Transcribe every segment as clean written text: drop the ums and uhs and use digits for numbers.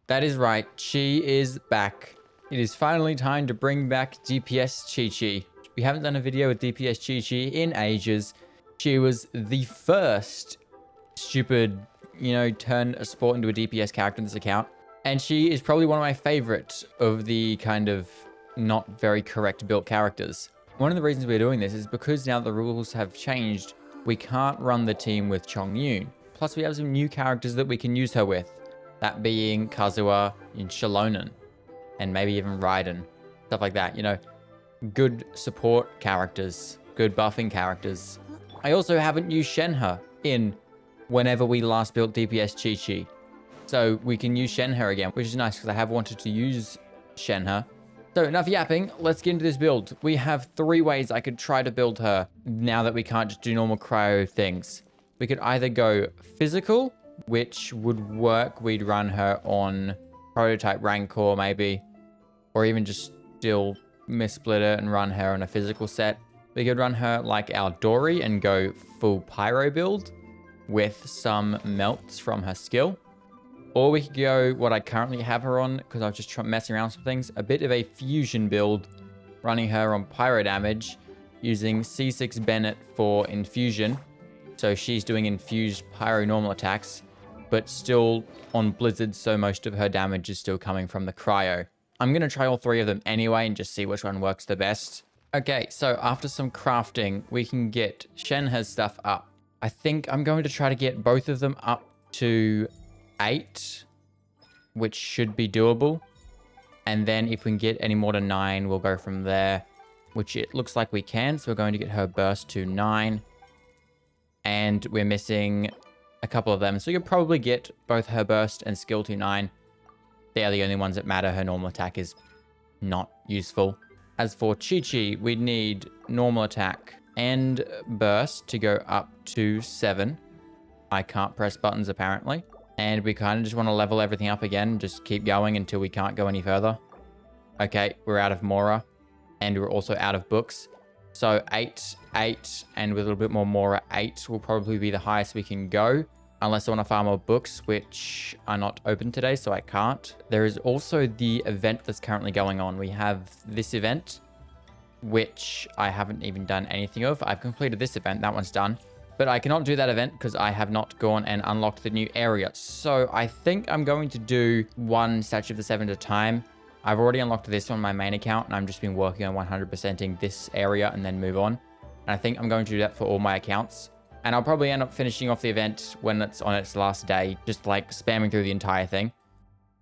That is right. She is back. It is finally time to bring back DPS Qiqi. We haven't done a video with DPS Qiqi in ages. She was the first stupid, turn a sport into a DPS character in this account. And she is probably one of my favorites of the kind of not very correct built characters. One of the reasons we're doing this is because now the rules have changed, we can't run the team with Chongyun. Plus we have some new characters that we can use her with. That being Kazuha and Shalonen. And maybe even Raiden. Stuff like that, good support characters. Good buffing characters. I also haven't used Shenhe in whenever we last built DPS Qiqi. So we can use Shenhe again, which is nice because I have wanted to use Shenhe. So enough yapping, let's get into this build. We have 3 ways I could try to build her now that we can't just do normal cryo things. We could either go physical, which would work. We'd run her on prototype Rancor maybe, or even just still missplit it and run her on a physical set. We could run her like our Dory and go full pyro build with some melts from her skill. Or we could go what I currently have her on, because I was just messing around with some things, a bit of a fusion build, running her on pyro damage, using C6 Bennett for infusion. So she's doing infused pyro normal attacks, but still on Blizzard, so most of her damage is still coming from the cryo. I'm going to try all 3 of them anyway and just see which one works the best. Okay, so after some crafting, we can get Shenhe's stuff up. I think I'm going to try to get both of them up to 8, which should be doable. And then if we can get any more to 9, we'll go from there, which it looks like we can. So we're going to get her burst to 9. And we're missing a couple of them. So you could probably get both her burst and skill to 9. They are the only ones that matter. Her normal attack is not useful. As for Qiqi, we need normal attack and burst to go up to 7. I can't press buttons apparently. And we kind of just want to level everything up again. Just keep going until we can't go any further. Okay, we're out of Mora. And we're also out of books. So 8, 8, and with a little bit more Mora, 8 will probably be the highest we can go. Unless I want to farm more books, which are not open today, so I can't. There is also the event that's currently going on. We have this event, which I haven't even done anything of. I've completed this event. That one's done. But I cannot do that event because I have not gone and unlocked the new area. So I think I'm going to do 1 Statue of the 7 at a time. I've already unlocked this on my main account, and I've just been working on 100%ing this area and then move on. And I think I'm going to do that for all my accounts. And I'll probably end up finishing off the event when it's on its last day, just like spamming through the entire thing.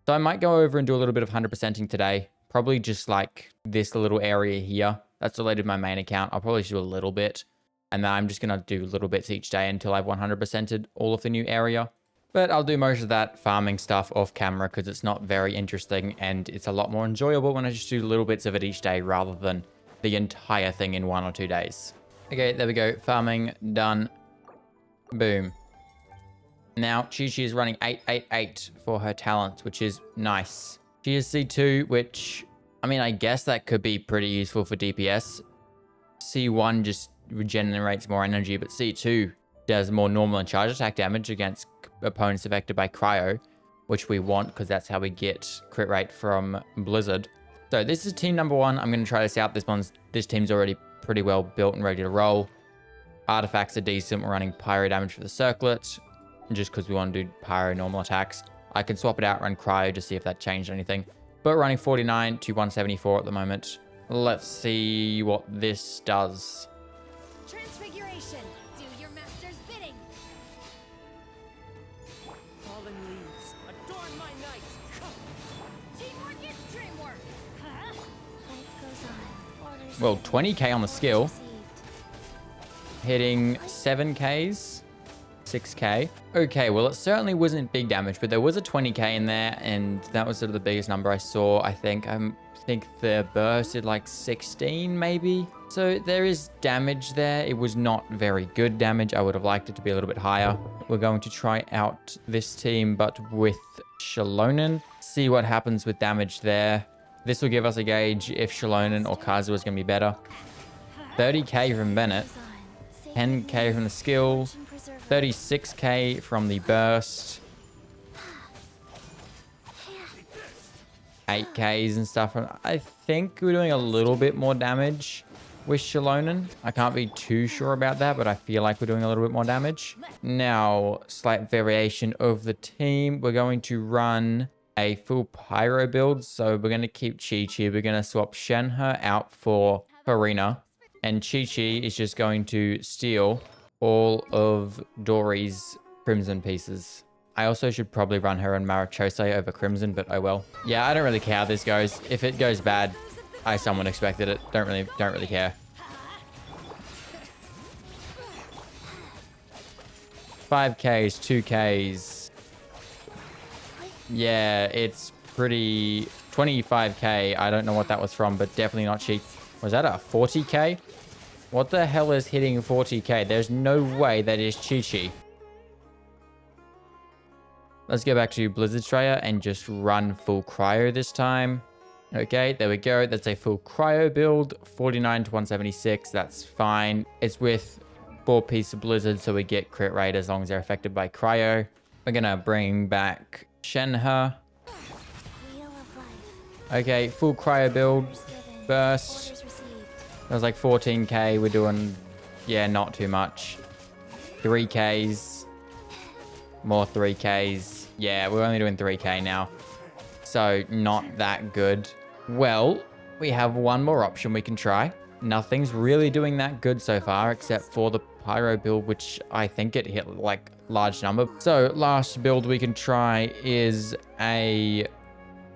So I might go over and do a little bit of 100%ing today. Probably just like this little area here. That's related to my main account. I'll probably do a little bit. And then I'm just going to do little bits each day until I've 100%ed all of the new area. But I'll do most of that farming stuff off camera because it's not very interesting. And it's a lot more enjoyable when I just do little bits of it each day rather than the entire thing in 1 or 2 days. Okay, there we go. Farming done. Boom. Now, Qiqi is running 888 for her talents, which is nice. She is C2, which, I guess that could be pretty useful for DPS. C1 just regenerates more energy, but C2 does more normal and charge attack damage against opponents affected by cryo, which we want because that's how we get crit rate from Blizzard. So this is team number 1. I'm going to try this out. This team's already pretty well built and ready to roll. Artifacts are decent. We're running pyro damage for the circlet, just because we want to do pyro normal attacks. I can swap it out, run cryo to see if that changed anything. But running 49 to 174 at the moment. Let's see what this does. Transfiguration. Do your master's bidding. Fallen leaves, adorn my night. Teamwork is dreamwork. Huh? Life goes on. Orders Well, given. 20k on the skill. Orders received. Hitting 7Ks, 6K. Okay, well, it certainly wasn't big damage, but there was a 20k in there, and that was sort of the biggest number I saw, I think. I think the burst did like 16, maybe. So there is damage there. It was not very good damage. I would have liked it to be a little bit higher. We're going to try out this team, but with Shalonen. See what happens with damage there. This will give us a gauge if Shalonen or Kazuha is going to be better. 30k from Bennett. 10k from the skill, 36k from the burst. 8Ks and stuff. I think we're doing a little bit more damage with Shalonen. I can't be too sure about that, but I feel like we're doing a little bit more damage. Now, slight variation of the team. We're going to run a full pyro build. So we're going to keep Qiqi. We're going to swap Shenhe out for Farina. And Qiqi is just going to steal all of Dory's Crimson pieces. I also should probably run her and Marachose over Crimson, but oh well. Yeah, I don't really care how this goes. If it goes bad, someone expected it. Don't really care. 5Ks, 2Ks. Yeah, it's pretty 25K. I don't know what that was from, but definitely not cheap. Was that a 40K? What the hell is hitting 40K? There's no way that is Qiqi. Let's go back to Blizzard Strayer and just run full cryo this time. Okay, there we go. That's a full cryo build. 49 to 176. That's fine. It's with 4-piece of Blizzard, so we get crit rate as long as they're affected by cryo. We're going to bring back Shenhe. Okay, full cryo build. Burst. That was like 14K. We're doing, yeah, not too much. 3Ks. More 3Ks. Yeah, we're only doing 3K now. So not that good. Well, we have one more option we can try. Nothing's really doing that good so far, except for the pyro build, which I think it hit like large number. So last build we can try is a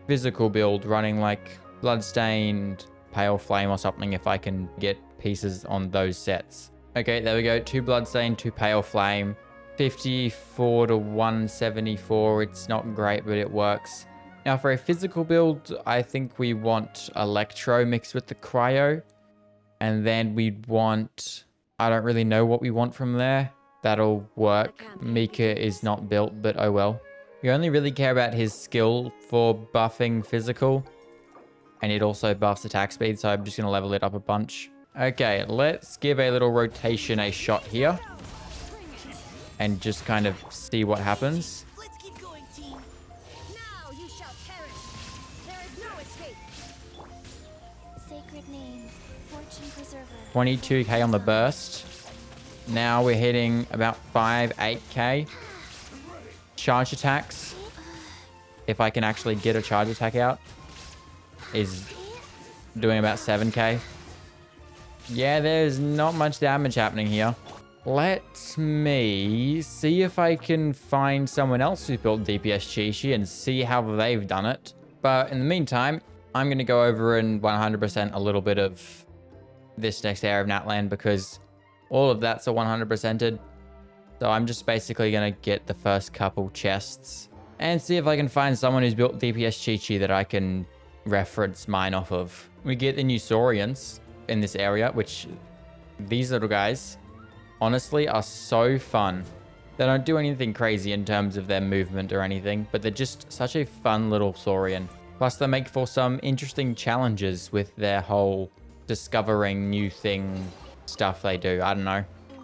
physical build running like Bloodstained, Pale Flame or something if I can get pieces on those sets. Okay, there we go. 2 Bloodstained, 2 Pale Flame. 54 to 174. It's not great, but it works. Now for a physical build, I think we want Electro mixed with the cryo. And then we'd want, I don't really know what we want from there. That'll work. Mika is not built, but oh well. We only really care about his skill for buffing physical. And it also buffs attack speed, so I'm just going to level it up a bunch. Okay, let's give a little rotation a shot here. And just kind of see what happens. Let's keep going, team. Now you shall perish. There is no escape. Sacred name, fortune preserver. 22K on the burst. Now we're hitting about 8K. Charge attacks, if I can actually get a charge attack out, is doing about 7K. Yeah, there's not much damage happening here. Let me see if I can find someone else who's built DPS Qiqi and see how they've done it. But in the meantime, I'm going to go over and 100% a little bit of this next area of Natland because all of that's a 100%ed. So I'm just basically going to get the first couple chests and see if I can find someone who's built DPS Qiqi that I can reference mine off of. We get the new Saurians in this area, which these little guys honestly are so fun. They don't do anything crazy in terms of their movement or anything, but they're just such a fun little Saurian. Plus they make for some interesting challenges with their whole discovering new thing stuff they do. I don't know.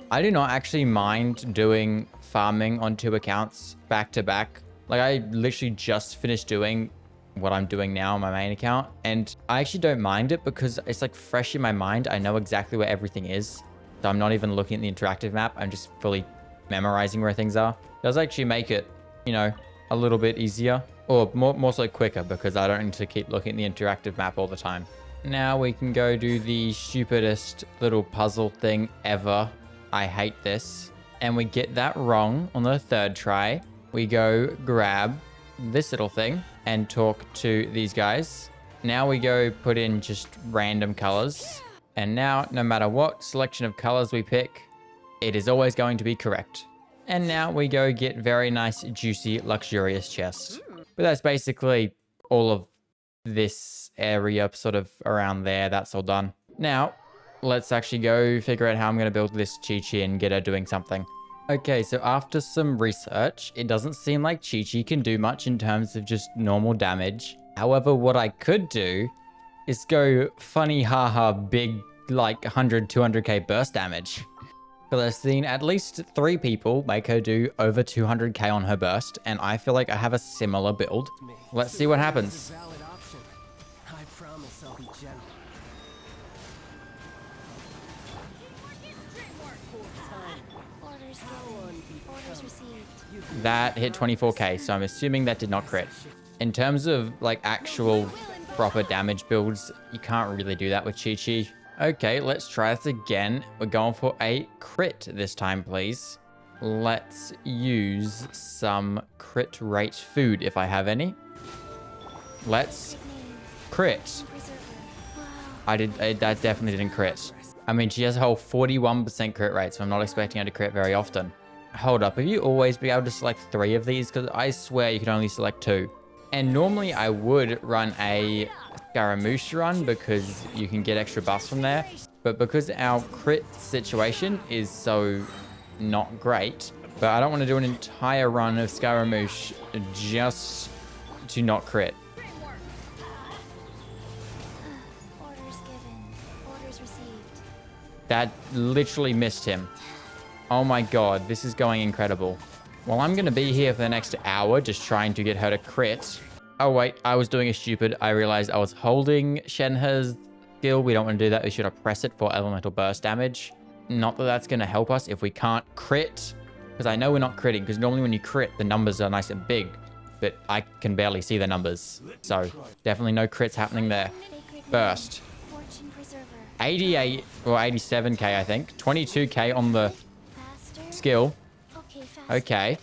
I do not actually mind doing farming on 2 accounts back to back. Like I literally just finished doing what I'm doing now on my main account, and I actually don't mind it because it's like fresh in my mind. I know exactly where everything is. So I'm not even looking at the interactive map. I'm just fully memorizing where things are. It does actually make it, you know, a little bit easier or more so quicker because I don't need to keep looking at the interactive map all the time. Now we can go do the stupidest little puzzle thing ever. I hate this. And we get that wrong on the 3rd try. We go grab this little thing and talk to these guys. Now we go put in just random colors. And now, no matter what selection of colors we pick, it is always going to be correct. And now we go get very nice, juicy, luxurious chests. But that's basically all of this area sort of around there. That's all done. Now, let's actually go figure out how I'm going to build this Qiqi and get her doing something. Okay, so after some research, it doesn't seem like Qiqi can do much in terms of just normal damage. However, what I could do is go funny haha big like 100, 200k burst damage. Because I've seen at least 3 people make her do over 200k on her burst, and I feel like I have a similar build. Let's see what happens. Valid option. I promise I'll be gentle. Orders given. Orders received. That hit 24k, so I'm assuming that did not crit. In terms of like actual proper damage builds, you can't really do that with Qiqi. Okay, let's try this again. We're going for a crit this time, please. Let's use some crit rate food if I have any. Let's crit. Preserver. Wow. That definitely didn't crit. I mean, she has a whole 41% crit rate, so I'm not expecting her to crit very often. Hold up, have you always been able to select 3 of these? Because I swear you could only select 2. And normally I would run a Scaramouche run because you can get extra buffs from there. But because our crit situation is so not great, but I don't want to do an entire run of Scaramouche just to not crit. Orders given. Orders received. That literally missed him. Oh my god, this is going incredible. Well, I'm going to be here for the next hour just trying to get her to crit. Oh wait, I was doing a stupid. I realized I was holding Shenhe's skill. We don't want to do that. We should have pressed it for elemental burst damage. Not that that's going to help us if we can't crit. Because I know we're not critting. Because normally when you crit, the numbers are nice and big. But I can barely see the numbers. So definitely no crits happening there. Sacred Burst. name. Fortune preserver. 88 or 87k, I think. 22k on the Faster. skill. Okay, faster. Okay.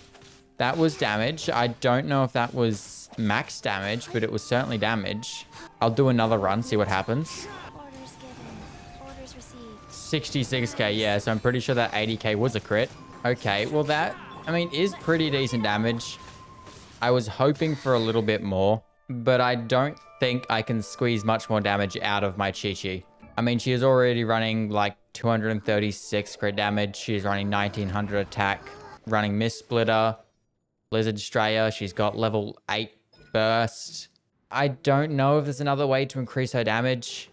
That was damage. I don't know if that was max damage, but it was certainly damage. I'll do another run, see what happens. Orders given. Orders received. 66k, yeah, so I'm pretty sure that 80k was a crit. Okay, well that, I mean, is pretty decent damage. I was hoping for a little bit more, but I don't think I can squeeze much more damage out of my Qiqi. I mean, she is already running like 236 crit damage. She's running 1900 attack, running Mist Splitter, Blizzard Strayer. She's got level 8 burst. I don't know if there's another way to increase her damage.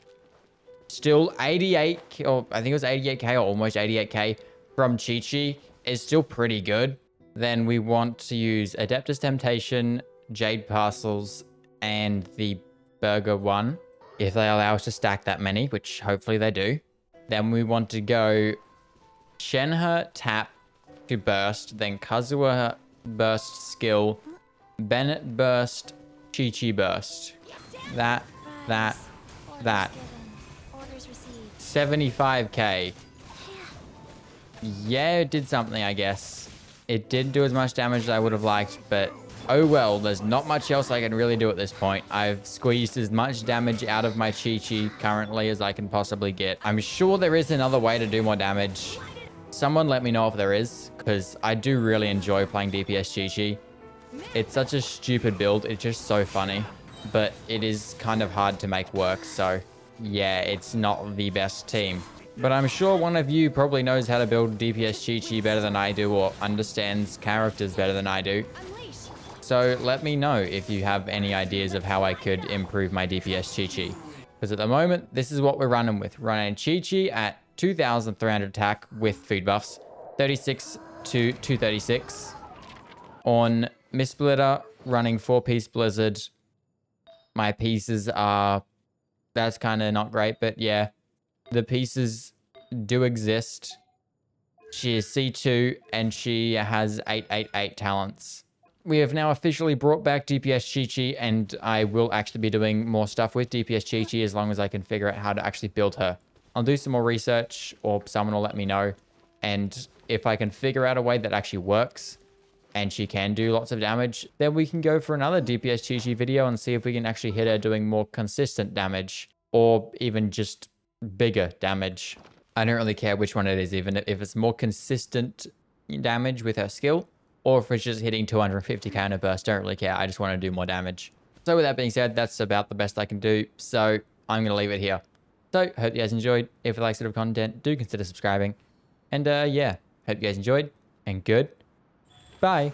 Still 88, or I think it was 88k or almost 88k from Qiqi is still pretty good. Then we want to use Adeptus Temptation, Jade Parcels, and the Burger one. If they allow us to stack that many, which hopefully they do. Then we want to go Shenhe Tap to burst, then Kazuha burst skill, Bennett burst, Qiqi burst. That. Orders That. given. Orders received. 75k. Yeah, it did something, I guess. It didn't do as much damage as I would have liked, but oh well, there's not much else I can really do at this point. I've squeezed as much damage out of my Qiqi currently as I can possibly get. I'm sure there is another way to do more damage. Someone let me know if there is, because I do really enjoy playing DPS Qiqi. It's such a stupid build. It's just so funny, but it is kind of hard to make work. So yeah, it's not the best team. But I'm sure one of you probably knows how to build DPS Qiqi better than I do, or understands characters better than I do. So let me know if you have any ideas of how I could improve my DPS Qiqi. Because at the moment, this is what we're running with. Running Qiqi at 2,300 attack with food buffs. 36 to 236. On Mist Splitter, running 4-piece Blizzard. My pieces are... That's kind of not great, but yeah. The pieces do exist. She is C2 and she has 888 talents. We have now officially brought back DPS Qiqi, and I will actually be doing more stuff with DPS Qiqi as long as I can figure out how to actually build her. I'll do some more research, or someone will let me know. And if I can figure out a way that actually works and she can do lots of damage, then we can go for another DPS Qiqi video and see if we can actually hit her doing more consistent damage, or even just bigger damage. I don't really care which one it is, even if it's more consistent damage with her skill, or if it's just hitting 250k on a burst. Don't really care. I just want to do more damage. So with that being said, that's about the best I can do. So I'm going to leave it here. So hope you guys enjoyed. If you like sort of content, do consider subscribing. And yeah, hope you guys enjoyed, and good. Bye.